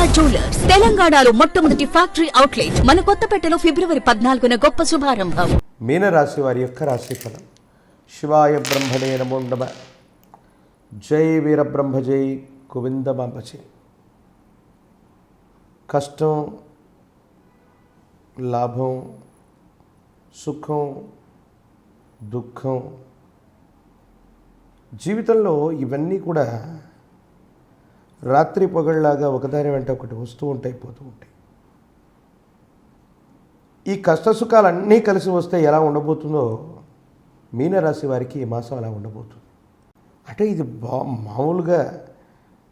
Durga jewellers తెలంగాణలో మొట్టమొదటి factory outlet మన కొత్తపేటలో ఫిబ్రవరి 14న గొప్ప శుభారంభం. మీనరాశి వారి యొక్క రాశిఫలం. శివాయ బ్రహ్మణే నమో నమః. జై వీరబ్రహ్మ జై గోవిందమాంబజీ. కష్టం, లాభం, సుఖం, దుఃఖం, జీవితంలో ఇవన్నీ కూడా రాత్రి పగళ్ళలాగా ఒకదాని వెంట ఒకటి వస్తూ ఉంటాయి, పోతూ ఉంటాయి. ఈ కష్టసుఖాలన్నీ కలిసి వస్తే ఎలా ఉండబోతుందో మీనరాశి వారికి ఈ మాసం అలా ఉండబోతుంది. అంటే ఇది మామూలుగా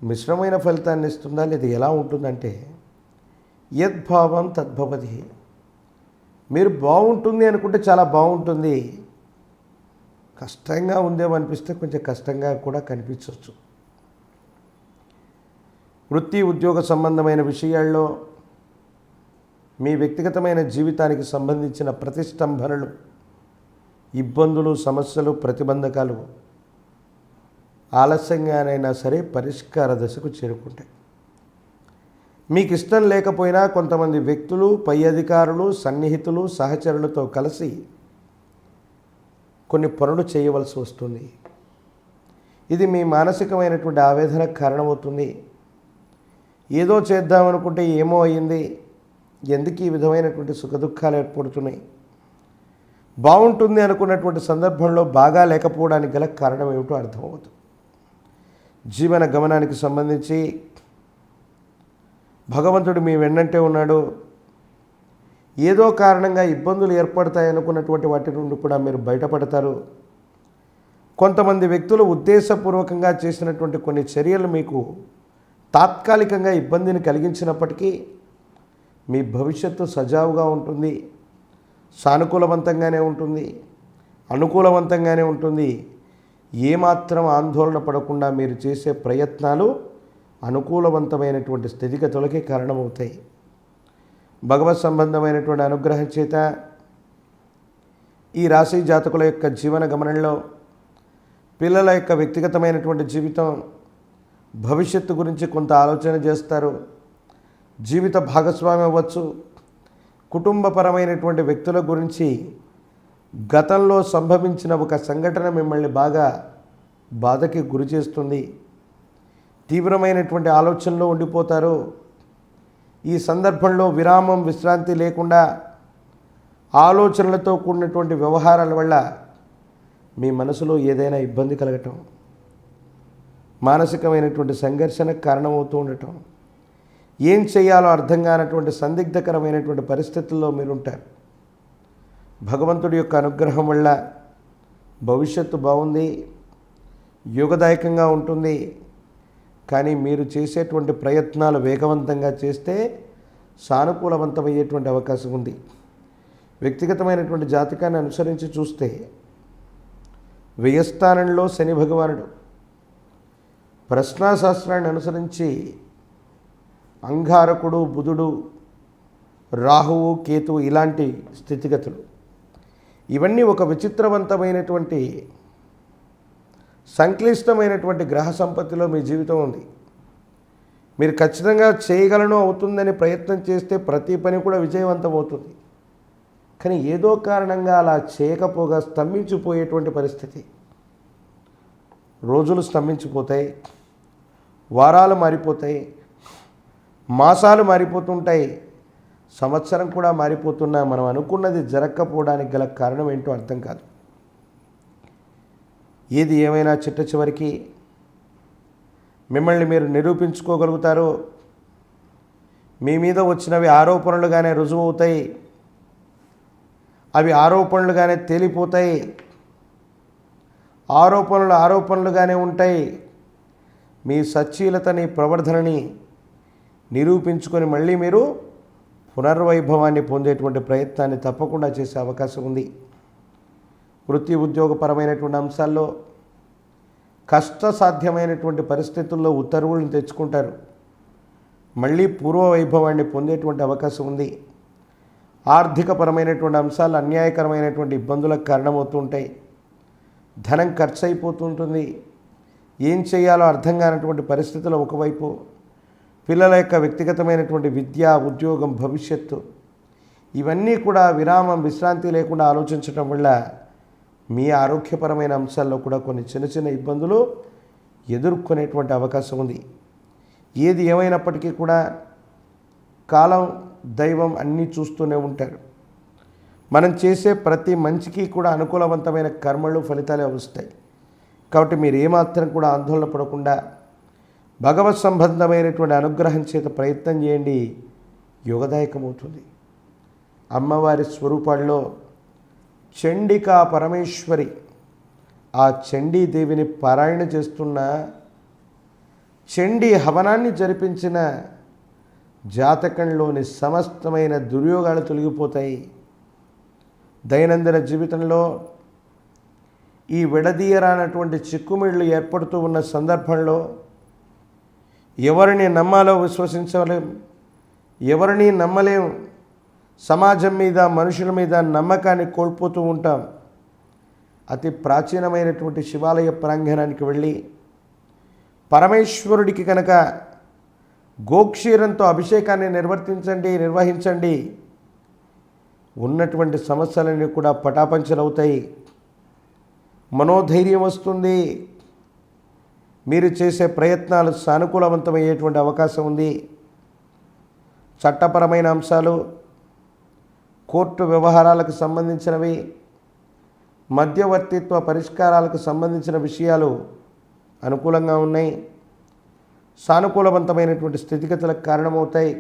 మిశ్రమైన ఫలితాన్ని ఇస్తుందా లేదా ఎలా ఉంటుందంటే, యద్భావం తద్భవతి. మీరు బాగుంటుంది అనుకుంటే చాలా బాగుంటుంది, కష్టంగా ఉందేమో అనిపిస్తే కొంచెం కష్టంగా కూడా కనిపించవచ్చు. వృత్తి ఉద్యోగ సంబంధమైన విషయాల్లో మీ వ్యక్తిగతమైన జీవితానికి సంబంధించిన ప్రతిష్టంభనలు, ఇబ్బందులు, సమస్యలు, ప్రతిబంధకాలు ఆలస్యంగానైనా సరే పరిష్కార దశకు చేరుకుంటాయి. మీకు ఇష్టం లేకపోయినా కొంతమంది వ్యక్తులు, పై అధికారులు, సన్నిహితులు, సహచరులతో కలిసి కొన్ని పనులు చేయవలసి వస్తుంది. ఇది మీ మానసికమైనటువంటి ఆవేదనకు కారణమవుతుంది. ఏదో చేద్దామనుకుంటే ఏమో అయ్యింది, ఎందుకు ఈ విధమైనటువంటి సుఖదుఖాలు ఏర్పడుతున్నాయి, బాగుంటుంది అనుకున్నటువంటి సందర్భంలో బాగా లేకపోవడానికి గల కారణం ఏమిటో అర్థమవుతుంది. జీవన గమనానికి సంబంధించి భగవంతుడు మీ వెన్నంటే ఉన్నాడు. ఏదో కారణంగా ఇబ్బందులు ఏర్పడతాయనుకున్నటువంటి వాటి నుండి కూడా మీరు బయటపడతారు. కొంతమంది వ్యక్తులు ఉద్దేశపూర్వకంగా చేసినటువంటి కొన్ని చర్యలు మీకు తాత్కాలికంగా ఇబ్బందిని కలిగించినప్పటికీ మీ భవిష్యత్తు సజావుగా ఉంటుంది, సానుకూలవంతంగానే ఉంటుంది, అనుకూలవంతంగానే ఉంటుంది. ఏమాత్రం ఆందోళన పడకుండా మీరు చేసే ప్రయత్నాలు అనుకూలవంతమైనటువంటి స్థితిగతులకే కారణమవుతాయి. భగవత్ సంబంధమైనటువంటి అనుగ్రహం చేత ఈ రాశి జాతకుల యొక్క జీవన గమనంలో పిల్లల యొక్క వ్యక్తిగతమైనటువంటి జీవితం, భవిష్యత్తు గురించి కొంత ఆలోచన చేస్తారు. జీవిత భాగస్వామి అవ్వచ్చు. కుటుంబపరమైనటువంటి వ్యక్తుల గురించి గతంలో సంభవించిన ఒక సంఘటన మిమ్మల్ని బాగా బాధకి గురి చేస్తుంది. తీవ్రమైనటువంటి ఆలోచనలో ఉండిపోతారు. ఈ సందర్భంలో విరామం, విశ్రాంతి లేకుండా ఆలోచనలతో కూడినటువంటి వ్యవహారాల వల్ల మీ మనసులో ఏదైనా ఇబ్బంది కలగటం, మానసికమైనటువంటి సంఘర్షణకు కారణమవుతూ ఉండటం, ఏం చేయాలో అర్థం కానటువంటి సందిగ్ధకరమైనటువంటి పరిస్థితుల్లో మీరుంటారు. భగవంతుడి యొక్క అనుగ్రహం వల్ల భవిష్యత్తు బాగుంది, యోగదాయకంగా ఉంటుంది. కానీ మీరు చేసేటువంటి ప్రయత్నాలు వేగవంతంగా చేస్తే సానుకూలవంతమయ్యేటువంటి అవకాశం ఉంది. వ్యక్తిగతమైనటువంటి జాతకాన్ని అనుసరించి చూస్తే వ్యయస్థానంలో శని భగవానుడు, ప్రశ్నాశాస్త్రాన్ని అనుసరించి అంగారకుడు, బుధుడు, రాహువు, కేతువు, ఇలాంటి స్థితిగతులు, ఇవన్నీ ఒక విచిత్రవంతమైనటువంటి సంక్లిష్టమైనటువంటి గ్రహ సంపత్తిలో మీ జీవితం ఉంది. మీరు ఖచ్చితంగా చేయగలను, అవుతుందని ప్రయత్నం చేస్తే ప్రతి పని కూడా విజయవంతం అవుతుంది. కానీ ఏదో కారణంగా అలా చేయకపోగా స్తంభించిపోయేటువంటి పరిస్థితి. రోజులు స్తంభించిపోతాయి, వారాలు మారిపోతాయి, మాసాలు మారిపోతుంటాయి, సంవత్సరం కూడా మారిపోతున్నా మనం అనుకున్నది జరగకపోవడానికి గల కారణం ఏంటో అర్థం కాదు. ఏది ఏమైనా చిట్ట చివరికి మిమ్మల్ని మీరు నిరూపించుకోగలుగుతారు. మీ మీద వచ్చినవి ఆరోపణలుగానే రుజువు అవుతాయి, అవి ఆరోపణలుగానే తేలిపోతాయి, ఆరోపణలుగానే ఉంటాయి. మీ సచ్చీలతని, ప్రవర్ధనని నిరూపించుకొని మళ్ళీ మీరు పునర్వైభవాన్ని పొందేటువంటి ప్రయత్నాన్ని తప్పకుండా చేసే అవకాశం ఉంది. వృత్తి ఉద్యోగపరమైనటువంటి అంశాల్లో కష్టసాధ్యమైనటువంటి పరిస్థితుల్లో ఉత్తర్వులను తెచ్చుకుంటారు. మళ్ళీ పూర్వ వైభవాన్ని పొందేటువంటి అవకాశం ఉంది. ఆర్థికపరమైనటువంటి అంశాలు అన్యాయకరమైనటువంటి ఇబ్బందులకు కారణమవుతూ ఉంటాయి. ధనం ఖర్చు అయిపోతుంటుంది. ఏం చేయాలో అర్థం కానటువంటి పరిస్థితుల్లో ఒకవైపు పిల్లల యొక్క వ్యక్తిగతమైనటువంటి విద్య, ఉద్యోగం, భవిష్యత్తు ఇవన్నీ కూడా విరామం, విశ్రాంతి లేకుండా ఆలోచించడం వల్ల మీ ఆరోగ్యపరమైన అంశాల్లో కూడా కొన్ని చిన్న చిన్న ఇబ్బందులు ఎదుర్కొనేటువంటి అవకాశం ఉంది. ఏది ఏమైనప్పటికీ కూడా కాలం, దైవం అన్నీ చూస్తూనే ఉంటారు. మనం చేసే ప్రతి మంచికి కూడా అనుకూలవంతమైన కర్మలు, ఫలితాలే వస్తాయి. కాబట్టి మీరు ఏమాత్రం కూడా ఆందోళన పడకుండా భగవత్ సంబంధమైనటువంటి అనుగ్రహం చేత ప్రయత్నం చేయండి, యోగదాయకమవుతుంది. అమ్మవారి స్వరూపాల్లో చండికా పరమేశ్వరి, ఆ చండీదేవిని పారాయణ చేస్తున్న, చండీ హవనాన్ని జరిపించిన జాతకంలోని సమస్తమైన దుర్యోగాలు తొలగిపోతాయి. దైనందిన జీవితంలో ఈ విడదీయరానటువంటి చిక్కుమిళ్ళు ఏర్పడుతూ ఉన్న సందర్భంలో ఎవరిని నమ్మాలో విశ్వసించలేం, ఎవరిని నమ్మలేం. సమాజం మీద, మనుషుల మీద నమ్మకాన్ని కోల్పోతూ ఉంటాం. అతి ప్రాచీనమైనటువంటి శివాలయ ప్రాంగణానికి వెళ్ళి పరమేశ్వరుడికి కనుక గోక్షీరంతో అభిషేకాన్ని నిర్వహించండి. ఉన్నటువంటి సమస్యలన్నీ కూడా పటాపంచలవుతాయి. మనోధైర్యం వస్తుంది. మీరు చేసే ప్రయత్నాలు సానుకూలవంతమయ్యేటువంటి అవకాశం ఉంది. చట్టపరమైన అంశాలు, కోర్టు వ్యవహారాలకు సంబంధించినవి, మధ్యవర్తిత్వ పరిష్కారాలకు సంబంధించిన విషయాలు అనుకూలంగా ఉన్నాయి. సానుకూలవంతమైనటువంటి స్థితిగతులకు కారణమవుతాయి.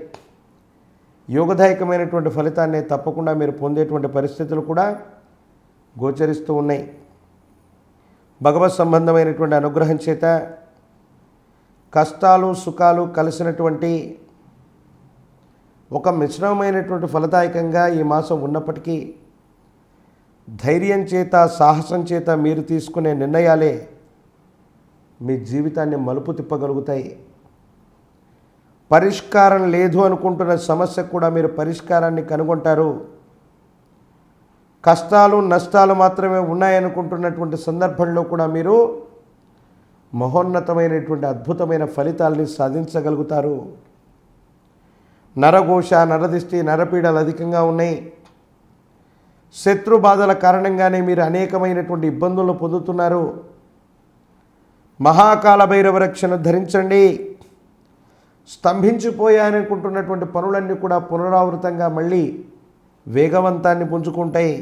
యోగదాయకమైనటువంటి ఫలితాన్ని తప్పకుండా మీరు పొందేటువంటి పరిస్థితులు కూడా గోచరిస్తూ ఉన్నాయి. భగవత్ సంబంధమైనటువంటి అనుగ్రహం చేత కష్టాలు, సుఖాలు కలిసినటువంటి ఒక మిశ్రమమైనటువంటి ఫలదాయకంగా ఈ మాసం ఉన్నప్పటికీ ధైర్యం చేత, సాహసం చేత మీరు తీసుకునే నిర్ణయాలే మీ జీవితాన్ని మలుపు తిప్పగలుగుతాయి. పరిష్కారం లేదు అనుకుంటున్న సమస్యకు కూడా మీరు పరిష్కారాన్ని కనుగొంటారు. కష్టాలు, నష్టాలు మాత్రమే ఉన్నాయనుకుంటున్నటువంటి సందర్భంలో కూడా మీరు మహోన్నతమైనటువంటి అద్భుతమైన ఫలితాలని సాధించగలుగుతారు. నరఘోష, నరదిష్టి, నరపీడలు అధికంగా ఉన్నాయి. శత్రు బాధల కారణంగానే మీరు అనేకమైనటువంటి ఇబ్బందులను పొందుతున్నారు. మహాకాల భైరవ రక్షణ ధరించండి. స్తంభించిపోయాయనుకుంటున్నటువంటి పనులన్నీ కూడా పునరావృతంగా మళ్ళీ వేగవంతాన్ని పుంజుకుంటాయి,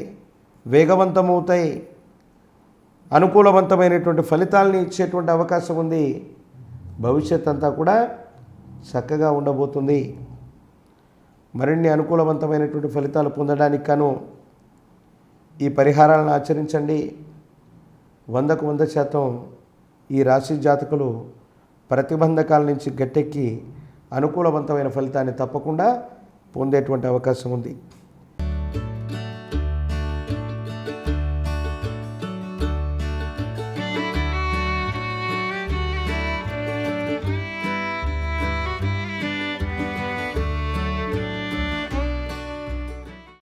వేగవంతమవుతాయి. అనుకూలవంతమైనటువంటి ఫలితాలని ఇచ్చేటువంటి అవకాశం ఉంది. భవిష్యత్ అంతా కూడా చక్కగా ఉండబోతుంది. మరిన్ని అనుకూలవంతమైనటువంటి ఫలితాలు పొందడానికి గాను ఈ పరిహారాలను ఆచరించండి. 100కు 100% ఈ రాశి జాతకులు ప్రతిబంధకాల నుంచి గట్టెక్కి అనుకూలవంతమైన ఫలితాన్ని తప్పకుండా పొందేటువంటి అవకాశం ఉంది.